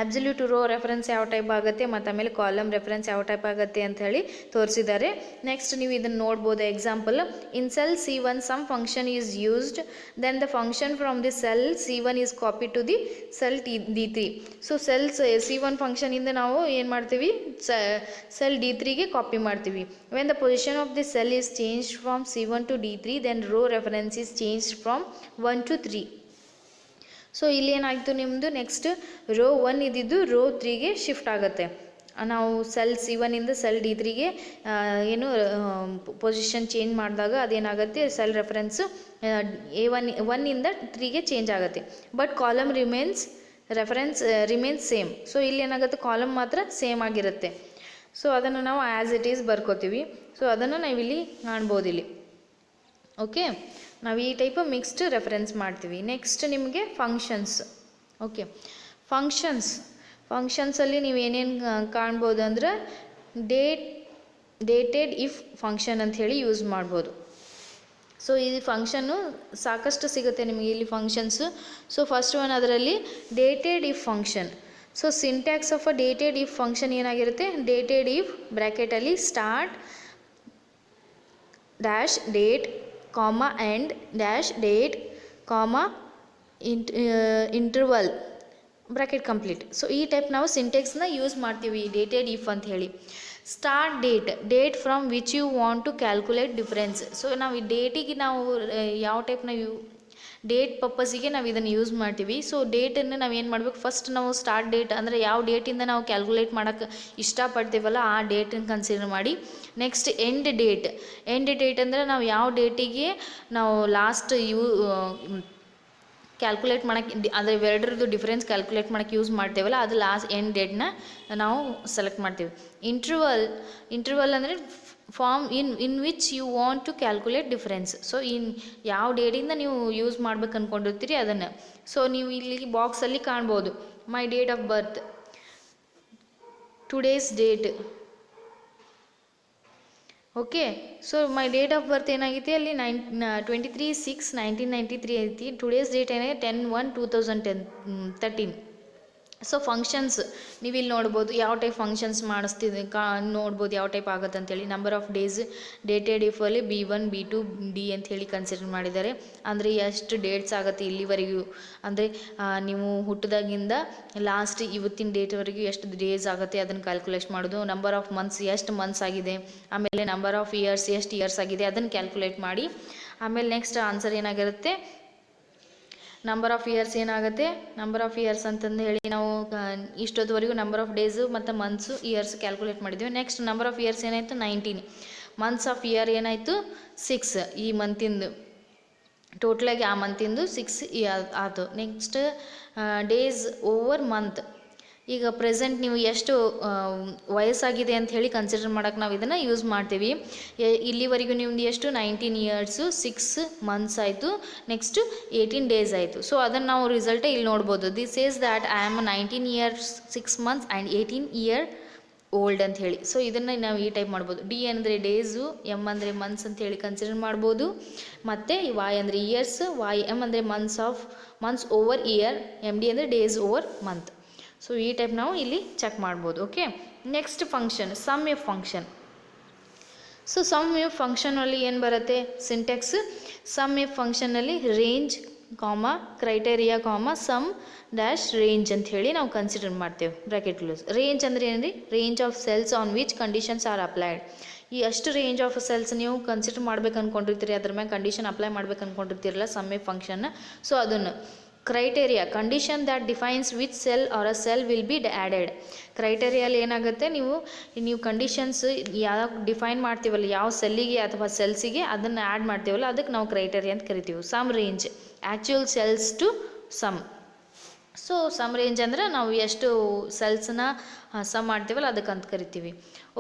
ಆಬ್ಸಲ್ಯೂಟ್ ರೋ ರೆಫರೆನ್ಸ್ ಯಾವ ಟೈಪ್ ಆಗುತ್ತೆ ಮತ್ತು ಆಮೇಲೆ ಕಾಲಮ್ ರೆಫರೆನ್ಸ್ ಯಾವ ಟೈಪ್ ಆಗುತ್ತೆ ಅಂತ ಹೇಳಿ ತೋರಿಸಿದ್ದಾರೆ. ನೆಕ್ಸ್ಟ್ ನೀವು ಇದನ್ನು ನೋಡ್ಬೋದು. Example, in cell C1 sum function is used, then the function from the cell C1 is copy to the cell D3. So cell C1 ಫಂಕ್ಷನಿಂದ ನಾವು ಏನು ಮಾಡ್ತೀವಿ, ಸೆಲ್ D3ಗೆ ಕಾಪಿ ಮಾಡ್ತೀವಿ. When the position of the cell is changed from C1 to D3, then row reference is changed from 1 to 3. So ಇಲ್ಲಿ ಏನಾಯಿತು ನಿಮ್ಮದು, ನೆಕ್ಸ್ಟ್ ರೋ 1 ಇದ್ದಿದ್ದು ರೋ 3ಗೆ ಶಿಫ್ಟ್ ಆಗುತ್ತೆ. ನಾವು ಸೆಲ್ C1ಇಂದ ಸೆಲ್ D3ಗೆ ಏನು ಪೊಸಿಷನ್ ಚೇಂಜ್ ಮಾಡಿದಾಗ ಅದೇನಾಗುತ್ತೆ, ಸೆಲ್ ರೆಫರೆನ್ಸು A1ಇಂದ 3ಗೆ ಚೇಂಜ್ ಆಗುತ್ತೆ. But column reference remains same. So ಇಲ್ಲಿ ಏನಾಗುತ್ತೆ, ಕಾಲಮ್ ಮಾತ್ರ ಸೇಮ್ ಆಗಿರುತ್ತೆ. ಸೊ ಅದನ್ನು ನಾವು ಆ್ಯಸ್ ಇಟ್ ಈಸ್ ಬರ್ಕೋತೀವಿ. ಸೊ ಅದನ್ನು ನಾವಿಲ್ಲಿ ಕಾಣ್ಬೋದು ಇಲ್ಲಿ. ಓಕೆ, ನಾವು ಈ ಟೈಪ್ ಮಿಕ್ಸ್ಡ್ ರೆಫರೆನ್ಸ್ ಮಾಡ್ತೀವಿ. ನೆಕ್ಸ್ಟ್ ನಿಮಗೆ ಫಂಕ್ಷನ್ಸ್. ಓಕೆ, ಫಂಕ್ಷನ್ಸಲ್ಲಿ ನೀವು ಏನೇನು ಕಾಣ್ಬೋದು ಅಂದರೆ, ಡೇಟೆಡ್ ಇಫ್ ಫಂಕ್ಷನ್ ಅಂಥೇಳಿ ಯೂಸ್ ಮಾಡ್ಬೋದು. ಸೊ ಈ ಫಂಕ್ಷನ್ನು ಸಾಕಷ್ಟು ಸಿಗುತ್ತೆ ನಿಮಗೆ ಇಲ್ಲಿ ಫಂಕ್ಷನ್ಸು. ಸೊ ಫಸ್ಟ್ ಒನ್ ಅದರಲ್ಲಿ dated if function. So syntax of a dated if function ಏನಾಗಿರುತ್ತೆ, ಡೇಟೆಡ್ ಇಫ್ ಬ್ರ್ಯಾಕೆಟಲ್ಲಿ start dash date comma end dash date comma interval bracket complete. So ಈ ಟೈಪ್ ನಾವು ಸಿಂಟೆಕ್ಸ್ನ ಯೂಸ್ ಮಾಡ್ತೀವಿ ಡೇಟೆಡ್ ಇಫ್ ಅಂತ ಹೇಳಿ. Start date from which you want to calculate difference. So ನಾವು ಈ ಡೇಟಿಗೆ ನಾವು ಯಾವ ಟೈಪ್ ನಾವು ಡೇಟ್ ಪರ್ಪಸ್ಸಿಗೆ ನಾವು ಇದನ್ನು ಯೂಸ್ ಮಾಡ್ತೀವಿ. ಸೊ ಡೇಟನ್ನು ನಾವು ಏನು ಮಾಡಬೇಕು, ಫಸ್ಟ್ ನಾವು ಸ್ಟಾರ್ಟ್ ಡೇಟ್ ಅಂದರೆ ಯಾವ ಡೇಟಿಂದ ನಾವು ಕ್ಯಾಲ್ಕುಲೇಟ್ ಮಾಡೋಕ್ಕೆ ಇಷ್ಟಪಡ್ತೀವಲ್ಲ ಆ ಡೇಟನ್ನು ಕನ್ಸಿಡರ್ ಮಾಡಿ. ನೆಕ್ಸ್ಟ್ ಎಂಡ್ ಡೇಟ್ ಅಂದರೆ ನಾವು ಯಾವ ಡೇಟಿಗೆ ನಾವು ಲಾಸ್ಟ್ ಕ್ಯಾಲ್ಕುಲೇಟ್ ಮಾಡೋಕ್ಕೆ ಅಂದರೆ ಇವೆರಡರದ್ದು ಡಿಫ್ರೆನ್ಸ್ ಕ್ಯಾಲ್ಕುಲೇಟ್ ಮಾಡೋಕ್ಕೆ ಯೂಸ್ ಮಾಡ್ತೇವಲ್ಲ ಅದು ಲಾಸ್ಟ್ ಎಂಡ್ ಡೇಟ್ನ ನಾವು ಸೆಲೆಕ್ಟ್ ಮಾಡ್ತೀವಿ. ಇಂಟರ್ವಲ್ ಅಂದರೆ form in which you want to calculate difference. So ಯಾವ ಡೇಟಿಂದ ನೀವು ಯೂಸ್ ಮಾಡ್ಬೇಕು ಅಂದ್ಕೊಂಡಿರ್ತೀರಿ ಅದನ್ನು. ಸೊ ನೀವು ಇಲ್ಲಿ ಬಾಕ್ಸಲ್ಲಿ ಕಾಣ್ಬೋದು my date of birth, today's date. Okay, so my date of birth ಏನಾಗೈತಿ ಅಲ್ಲಿ 23/6/1993 ಐತಿ. ಟುಡೇಸ್ ಡೇಟ್ ಏನಾಗಿದೆ 10/1/2013. ಸೊ ಫಂಕ್ಷನ್ಸ್ ನೀವು ಇಲ್ಲಿ ನೋಡ್ಬೋದು ಯಾವ ಟೈಪ್ ಫಂಕ್ಷನ್ಸ್ ಮಾಡಿಸ್ತಿದ್ದೆ ನೋಡ್ಬೋದು ಯಾವ ಟೈಪ್ ಆಗುತ್ತೆ ಅಂತೇಳಿ. ನಂಬರ್ ಆಫ್ ಡೇಸ್ ಡೇಟೆಡ್ ಇಫಲ್ಲಿ B1 B2 D ಅಂತ ಹೇಳಿ ಕನ್ಸಿಡರ್ ಮಾಡಿದ್ದಾರೆ. ಅಂದರೆ ಎಷ್ಟು ಡೇಟ್ಸ್ ಆಗುತ್ತೆ ಇಲ್ಲಿವರೆಗೂ, ಅಂದರೆ ನೀವು ಹುಟ್ಟಿದಾಗಿಂದ ಲಾಸ್ಟ್ ಇವತ್ತಿನ ಡೇಟ್ವರೆಗೂ ಎಷ್ಟು ಡೇಸ್ ಆಗುತ್ತೆ ಅದನ್ನು ಕ್ಯಾಲ್ಕುಲೇಟ್ ಮಾಡೋದು. ನಂಬರ್ ಆಫ್ ಮಂತ್ಸ್ ಎಷ್ಟು ಮಂತ್ಸ್ ಆಗಿದೆ, ಆಮೇಲೆ ನಂಬರ್ ಆಫ್ ಇಯರ್ಸ್ ಎಷ್ಟು ಇಯರ್ಸ್ ಆಗಿದೆ ಅದನ್ನು ಕ್ಯಾಲ್ಕುಲೇಟ್ ಮಾಡಿ. ಆಮೇಲೆ ನೆಕ್ಸ್ಟ್ ಆನ್ಸರ್ ಏನಾಗಿರುತ್ತೆ, ನಂಬರ್ ಆಫ್ ಇಯರ್ಸ್ ಏನಾಗುತ್ತೆ, ನಂಬರ್ ಆಫ್ ಇಯರ್ಸ್ ಅಂತಂದು ಹೇಳಿ ನಾವು ಇಷ್ಟೊತ್ತವರೆಗೂ ನಂಬರ್ ಆಫ್ ಡೇಸು ಮತ್ತು ಮಂತ್ಸು ಇಯರ್ಸ್ ಕ್ಯಾಲ್ಕುಲೇಟ್ ಮಾಡಿದ್ವಿ. ನೆಕ್ಸ್ಟ್ ನಂಬರ್ ಆಫ್ ಇಯರ್ಸ್ ಏನಾಯಿತು 19, ಮಂತ್ಸ್ ಆಫ್ ಇಯರ್ ಏನಾಯಿತು 6, ಈ ಮಂತಿಂದು ಟೋಟಲಾಗಿ ಆ ಮಂತಿಂದು 6 ಆಯಿತು. ನೆಕ್ಸ್ಟ್ ಡೇಸ್ ಓವರ್ ಮಂತ್, ಈಗ ಪ್ರೆಸೆಂಟ್ ನೀವು ಎಷ್ಟು ವಯಸ್ಸಾಗಿದೆ ಅಂತ ಹೇಳಿ ಕನ್ಸಿಡರ್ ಮಾಡೋಕೆ ನಾವು ಇದನ್ನು ಯೂಸ್ ಮಾಡ್ತೀವಿ. ಇಲ್ಲಿವರೆಗೂ ನಿಮ್ದು ಎಷ್ಟು 19 ಇಯರ್ಸು 6 ಮಂತ್ಸ್ ಆಯಿತು, ನೆಕ್ಸ್ಟು 18 ಡೇಸ್ ಆಯಿತು. ಸೊ ಅದನ್ನು ನಾವು ರಿಸಲ್ಟೇ ಇಲ್ಲಿ ನೋಡ್ಬೋದು. This is that I am 19 years 6 months and 18 year old ಅಂತ ಹೇಳಿ. ಸೊ ಇದನ್ನು ನಾವು ಈ ಟೈಪ್ ಮಾಡ್ಬೋದು. ಡಿ ಅಂದರೆ ಡೇಸು, ಎಮ್ ಅಂದರೆ ಮಂತ್ಸ್ ಅಂತ ಹೇಳಿ ಕನ್ಸಿಡರ್ ಮಾಡ್ಬೋದು. ಮತ್ತು ವಾಯ್ ಅಂದರೆ ಇಯರ್ಸ್, ಎಮ್ ಅಂದರೆ months over year, M D ಅಂದರೆ ಡೇಸ್ ಓವರ್ ಮಂತ್. ಸೊ ಈ ಟೈಪ್ ನಾವು ಇಲ್ಲಿ ಚೆಕ್ ಮಾಡ್ಬೋದು. Okay, next function sum if function. So sum if ಫಂಕ್ಷನಲ್ಲಿ ಏನು ಬರುತ್ತೆ ಸಿಂಟೆಕ್ಸ್, ಸಮ್ ಇಫ್ ಫಂಕ್ಷನಲ್ಲಿ range criteria sum dash range ಅಂತ ಹೇಳಿ ನಾವು ಕನ್ಸಿಡರ್ ಮಾಡ್ತೇವೆ ಬ್ರಾಕೆಟ್ ಕ್ಲೋಸ್. ರೇಂಜ್ ಅಂದರೆ ಏನು ರೀ, range of cells on which conditions are applied. ಈ ಅಷ್ಟು ರೇಂಜ್ ಆಫ್ ಸೆಲ್ಸ್ ನೀವು ಕನ್ಸಿಡರ್ ಮಾಡ್ಬೇಕು ಅಂದ್ಕೊಂಡಿರ್ತೀರಿ, ಅದ್ರ ಮೇಲೆ ಕಂಡೀಷನ್ ಅಪ್ಲೈ ಮಾಡ್ಬೇಕು ಅಂದ್ಕೊಂಡಿರ್ತೀರಲ್ಲ ಸಮ್ ಇಫ್ ಫಂಕ್ಷನ್ನ. ಸೊ ಅದನ್ನು criteria condition that defines which cell or a cell will be added. ಕ್ರೈಟೇರಿಯಲ್ಲಿ ಏನಾಗುತ್ತೆ, ನೀವು ಕಂಡೀಷನ್ಸ್ ಯಾವ ಡಿಫೈನ್ ಮಾಡ್ತೀವಲ್ಲ ಯಾವ ಸೆಲ್ಲಿಗೆ ಅಥವಾ ಸೆಲ್ಸಿಗೆ ಅದನ್ನು ಆ್ಯಡ್ ಮಾಡ್ತೀವಲ್ಲ ಅದಕ್ಕೆ ನಾವು ಕ್ರೈಟೇರಿಯಾ ಅಂತ ಕರಿತೀವಿ. Sum range actual sales to sum. So sum range ಅಂದರೆ ನಾವು ಎಷ್ಟು ಸೆಲ್ಸ್ನ ಸಮ್ ಮಾಡ್ತೀವಲ್ಲ ಅದಕ್ಕಂತ ಕರಿತೀವಿ.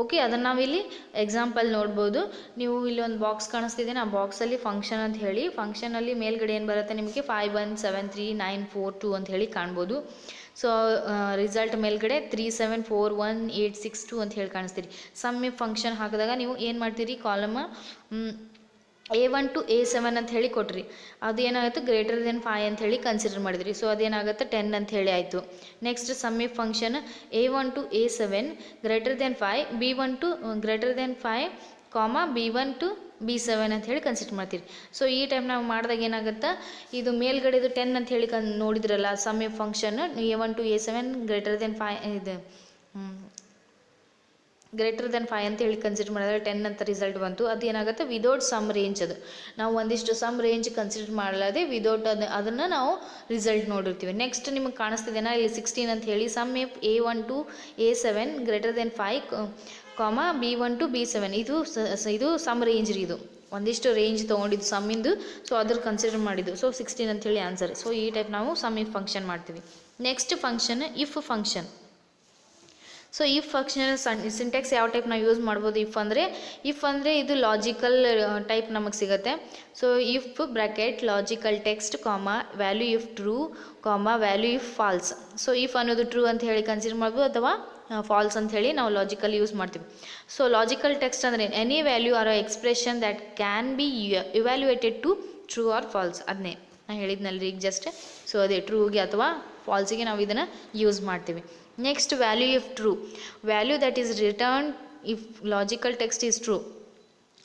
ಓಕೆ, ಅದನ್ನು ನಾವಿಲ್ಲಿ ಎಕ್ಸಾಂಪಲ್ ನೋಡ್ಬೋದು. ನೀವು ಇಲ್ಲಿ ಒಂದು ಬಾಕ್ಸ್ ಕಾಣಿಸ್ತಿದ್ದೇನೆ, ಆ ಬಾಕ್ಸಲ್ಲಿ ಫಂಕ್ಷನ್ ಅಂತ ಹೇಳಿ, ಫಂಕ್ಷನಲ್ಲಿ ಮೇಲ್ಗಡೆ ಏನು ಬರುತ್ತೆ ನಿಮಗೆ 51739442 ಅಂತ ಹೇಳಿ ಕಾಣ್ಬೋದು. ಸೊ ರಿಸಲ್ಟ್ ಮೇಲ್ಗಡೆ 374182 ಅಂತ ಹೇಳಿ ಕಾಣಿಸ್ತೀರಿ. ಸಮ್ ಇಫ್ ಫಂಕ್ಷನ್ ಹಾಕಿದಾಗ ನೀವು ಏನು ಮಾಡ್ತೀರಿ, ಕಾಲಮ್ A1 to A7 ಅಂತ ಹೇಳಿ ಕೊಟ್ರಿ, ಅದು ಏನಾಗುತ್ತೆ ಗ್ರೇಟರ್ ದೆನ್ 5 ಅಂತ ಹೇಳಿ ಕನ್ಸಿಡರ್ ಮಾಡಿದ್ರಿ. ಸೊ ಅದೇನಾಗುತ್ತೆ 10 ಅಂತ ಹೇಳಿ ಆಯಿತು. Next sum if function A1 to A7 greater than 5, B1 to greater than 5, B1 to B7 ಅಂತ ಹೇಳಿ ಕನ್ಸಿಡರ್ ಮಾಡ್ತೀರಿ. ಸೊ ಈ ಟೈಮ್ ನಾವು ಮಾಡಿದಾಗ ಏನಾಗುತ್ತೆ, ಇದು ಮೇಲ್ಗಡೆದು 10 ಅಂತ ಹೇಳಿ ನೋಡಿದ್ರಲ್ಲ sum if function A1 to A7 greater than 5 ಇದು ಗ್ರೇಟರ್ ದೆನ್ 5 ಅಂತ ಹೇಳಿ ಕನ್ಸಿಡರ್ ಮಾಡಿದ್ರೆ 10 ಅಂತ ರಿಸಲ್ಟ್ ಬಂತು. ಅದು ಏನಾಗುತ್ತೆ ವಿದೌಟ್ ಸಮ್ ರೇಂಜ್. ಅದು ನಾವು ಒಂದಿಷ್ಟು ಸಮ್ ರೇಂಜ್ ಕನ್ಸಿಡರ್ ಮಾಡಲಾದೆ ವಿದೌಟ್ ಅದನ್ನು ನಾವು ರಿಸಲ್ಟ್ ನೋಡಿರ್ತೀವಿ. ನೆಕ್ಸ್ಟ್ ನಿಮಗೆ ಕಾಣಿಸ್ತಿದೆನಾ ಇಲ್ಲಿ 16 ಅಂತ ಹೇಳಿ sum if A1 to A7 greater than 5, B1 to B7 ಇದು ಸಮ್ ರೇಂಜ್ ರೀ. ಇದು ಒಂದಿಷ್ಟು ರೇಂಜ್ ತೊಗೊಂಡಿದ್ದು ಸಮ್ಮಿಂದು, ಸೊ ಅದ್ರ ಕನ್ಸಿಡರ್ ಮಾಡಿದ್ದು. ಸೊ 16 ಅಂತ ಹೇಳಿ ಆನ್ಸರ್. ಸೊ ಈ ಟೈಪ್ ನಾವು ಸಮ್ ಇಫ್ ಫಂಕ್ಷನ್ ಮಾಡ್ತೀವಿ. Next function if function. So if function syntax ಯಾವ ಟೈಪ್ ನಾವು ಯೂಸ್ ಮಾಡ್ಬೋದು, ಇಫ್ ಅಂದರೆ ಇದು ಲಾಜಿಕಲ್ ಟೈಪ್ ನಮಗೆ ಸಿಗುತ್ತೆ. So if bracket logical text value if true value if false. So if ಅನ್ನೋದು ಟ್ರೂ ಅಂತ ಹೇಳಿ ಕನ್ಸಿಡರ್ ಮಾಡ್ಬೋದು ಅಥವಾ ಫಾಲ್ಸ್ ಅಂತ ಹೇಳಿ ನಾವು ಲಾಜಿಕಲ್ ಯೂಸ್ ಮಾಡ್ತೀವಿ. ಸೊ ಲಾಜಿಕಲ್ ಟೆಕ್ಸ್ಟ್ ಅಂದರೆ any value or expression that can be evaluated to true or false. ಅದನ್ನೇ ನಾನು ಹೇಳಿದ್ನಲ್ರಿ ಈಗ ಜಸ್ಟ್. ಸೊ ಅದೇ ಟ್ರೂಗೆ ಅಥವಾ ಫಾಲ್ಸಿಗೆ ನಾವು ಇದನ್ನು ಯೂಸ್ ಮಾಡ್ತೀವಿ. Next value if true, value that is return if logical text is true.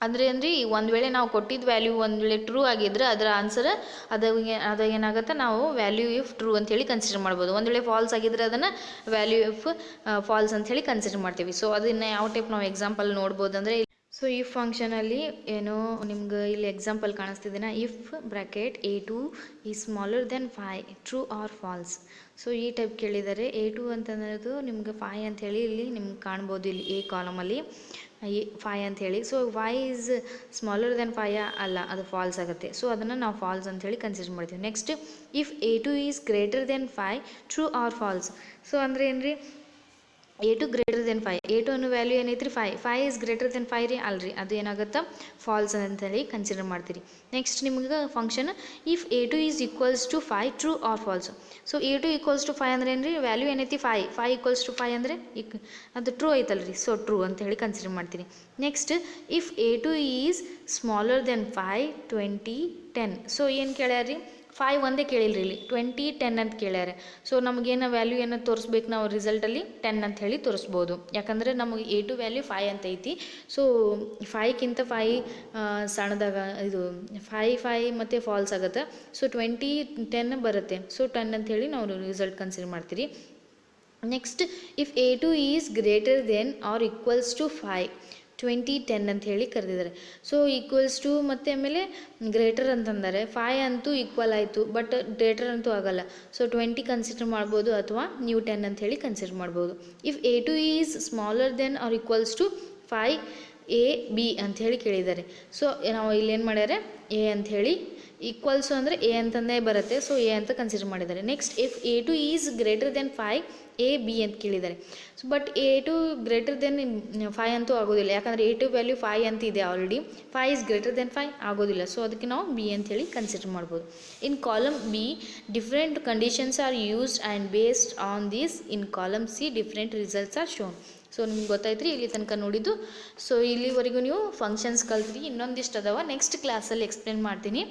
ಅಂದರೆ ಒಂದು ವೇಳೆ ನಾವು ಕೊಟ್ಟಿದ್ದ ವ್ಯಾಲ್ಯೂ ಒಂದು ವೇಳೆ ಟ್ರೂ ಆಗಿದ್ರೆ ಅದರ ಆನ್ಸರ್ ಅದು ಏನಾಗುತ್ತೆ, ನಾವು ವ್ಯಾಲ್ಯೂ ಇಫ್ ಟ್ರೂ ಅಂತೇಳಿ ಕನ್ಸಿಡರ್ ಮಾಡ್ಬೋದು. ಒಂದು ವೇಳೆ ಫಾಲ್ಸ್ ಆಗಿದ್ರೆ ಅದನ್ನು ವ್ಯಾಲ್ಯೂ ಇಫ್ ಫಾಲ್ಸ್ ಅಂಥೇಳಿ ಕನ್ಸಿಡರ್ ಮಾಡ್ತೀವಿ. ಸೊ ಅದನ್ನು ಯಾವ ಟೈಪ್ ನಾವು ಎಕ್ಸಾಂಪಲ್ ನೋಡ್ಬೋದು ಅಂದರೆ, ಸೊ ಇಫ್ ಫಂಕ್ಷನಲ್ಲಿ ಏನು ನಿಮ್ಗೆ ಇಲ್ಲಿ ಎಕ್ಸಾಂಪಲ್ ಕಾಣಿಸ್ತಿದ್ದೀನ, if bracket A2 is smaller than 5 true or false. So ಈ ಟೈಪ್ ಕೇಳಿದ್ದಾರೆ. A2 ಅಂತಂದ್ರದು ನಿಮ್ಗೆ 5 ಅಂಥೇಳಿ ಇಲ್ಲಿ ನಿಮ್ಗೆ ಕಾಣ್ಬೋದು, ಇಲ್ಲಿ ಎ ಕಾಲಮಲ್ಲಿ 5 ಅಂಥೇಳಿ. ಸೊ 5 ಈಸ್ ಸ್ಮಾಲರ್ ದೆನ್ 5 ಅಲ್ಲ, ಅದು ಫಾಲ್ಸ್ ಆಗುತ್ತೆ. ಸೊ ಅದನ್ನು ನಾವು ಫಾಲ್ಸ್ ಅಂಥೇಳಿ ಕನ್ಸಿಡರ್ ಮಾಡ್ತೀವಿ. Next if A2 is greater than 5 true or false. So ಅಂದರೆ ಏನು ರೀ, A2 ಗ್ರೇಟರ್ ದೆನ್ 5, A2 ಅನ್ನೋ ವ್ಯಾಲ್ಯೂ ಏನೈತೆ ರೀ 5 ಈಸ್ ಗ್ರೇಟರ್ ದೆನ್ 5 ರೀ, ಅಲ್ರಿ ಅದು ಏನಾಗುತ್ತೆ ಫಾಲ್ಸ್ ಅಂತೇಳಿ ಕನ್ಸಿಡರ್ ಮಾಡ್ತೀರಿ. ನೆಕ್ಸ್ಟ್ ನಿಮ್ಗೆ function if A2 is equals to 5 true or false. So A2 equals to 5 ಅಂದ್ರೆ ಏನು ರೀ, ವ್ಯಾಲ್ಯೂ ಏನೈತಿ 5 ಈಕ್ವಲ್ಸ್ ಟು 5 ಅಂದರೆ ಅದು ಟ್ರೂ ಐತಲ್ರಿ, ಸೊ ಟ್ರೂ ಅಂತೇಳಿ ಕನ್ಸಿಡರ್ ಮಾಡ್ತೀರಿ. Next if A2 is smaller than 5 20 10. So ಏನು ಕೇಳ್ಯಾರ ರೀ, 5 ಒಂದೇ ಕೇಳಿಲ್ರಿ, ಇಲ್ಲಿ 20 10 ಅಂತ ಕೇಳ್ಯಾರ. ಸೊ ನಮಗೇನು ವ್ಯಾಲ್ಯೂ ಏನೋ ತೋರಿಸ್ಬೇಕು ನಾವು ರಿಸಲ್ಟಲ್ಲಿ 10 ಅಂತ ಹೇಳಿ ತೋರಿಸ್ಬೋದು. ಯಾಕಂದರೆ ನಮಗೆ A2 ವ್ಯಾಲ್ಯೂ 5 ಅಂತ ಐತಿ. ಸೊ 5ಕ್ಕಿಂತ 5 ಸಣ್ಣದಾಗ ಇದು 5 ಮತ್ತು ಫಾಲ್ಸ್ ಆಗುತ್ತೆ. ಸೊ 20 10 ಬರುತ್ತೆ. ಸೊ 10 ಅಂತ ಹೇಳಿ ನಾವು ರಿಸಲ್ಟ್ ಕನ್ಸಿಡರ್ ಮಾಡ್ತೀರಿ. Next if A2 is greater than or equals to 5 20 10 ಅಂತ ಹೇಳಿ ಕರೆದಿದ್ದಾರೆ. ಸೊ ಈಕ್ವಲ್ಸ್ ಟು ಮತ್ತು ಆಮೇಲೆ ಗ್ರೇಟರ್ ಅಂತಂದರೆ 5 ಅಂತೂ ಈಕ್ವಲ್ ಆಯಿತು, ಬಟ್ ಗ್ರೇಟರ್ ಅಂತೂ ಆಗಲ್ಲ. ಸೊ 20 ಕನ್ಸಿಡರ್ ಮಾಡ್ಬೋದು ಅಥವಾ ನೀವು 10 ಅಂತ ಹೇಳಿ ಕನ್ಸಿಡರ್ ಮಾಡ್ಬೋದು. If A2 is smaller than or equals to 5 AB ಅಂಥೇಳಿ ಕೇಳಿದ್ದಾರೆ. ಸೊ ನಾವು ಇಲ್ಲಿ ಏನು ಮಾಡ್ಯಾರೆ, ಎ ಅಂಥೇಳಿ ಈಕ್ವಲ್ಸು ಅಂದರೆ ಎ ಅಂತಂದೇ ಬರುತ್ತೆ. ಸೊ ಎ ಅಂತ ಕನ್ಸಿಡರ್ ಮಾಡಿದ್ದಾರೆ. Next if A2 is greater than 5 AB ಅಂತ ಕೇಳಿದ್ದಾರೆ. So but A2 greater than 5 ಅಂತೂ ಆಗೋದಿಲ್ಲ, ಯಾಕಂದರೆ A2 ವ್ಯಾಲ್ಯೂ 5 ಅಂತ ಇದೆ ಆಲ್ರೆಡಿ. 5 ಈಸ್ ಗ್ರೇಟರ್ ದೆನ್ 5 ಆಗೋದಿಲ್ಲ. ಸೊ ಅದಕ್ಕೆ ನಾವು B ಅಂಥೇಳಿ ಕನ್ಸಿಡರ್ ಮಾಡ್ಬೋದು. In column B different conditions are used and based on this. In column C different results R shown. So ನಿಮ್ಗೆ ಗೊತ್ತಾಯ್ತು ರೀ ಇಲ್ಲಿ ತನಕ ನೋಡಿದ್ದು. ಸೊ ಇಲ್ಲಿವರೆಗೂ ನೀವು ಫಂಕ್ಷನ್ಸ್ ಕಲ್ತ್ರಿ, ಇನ್ನೊಂದಿಷ್ಟು ಅದಾವ ನೆಕ್ಸ್ಟ್ ಕ್ಲಾಸಲ್ಲಿ ಎಕ್ಸ್ಪ್ಲೇನ್ ಮಾಡ್ತೀನಿ.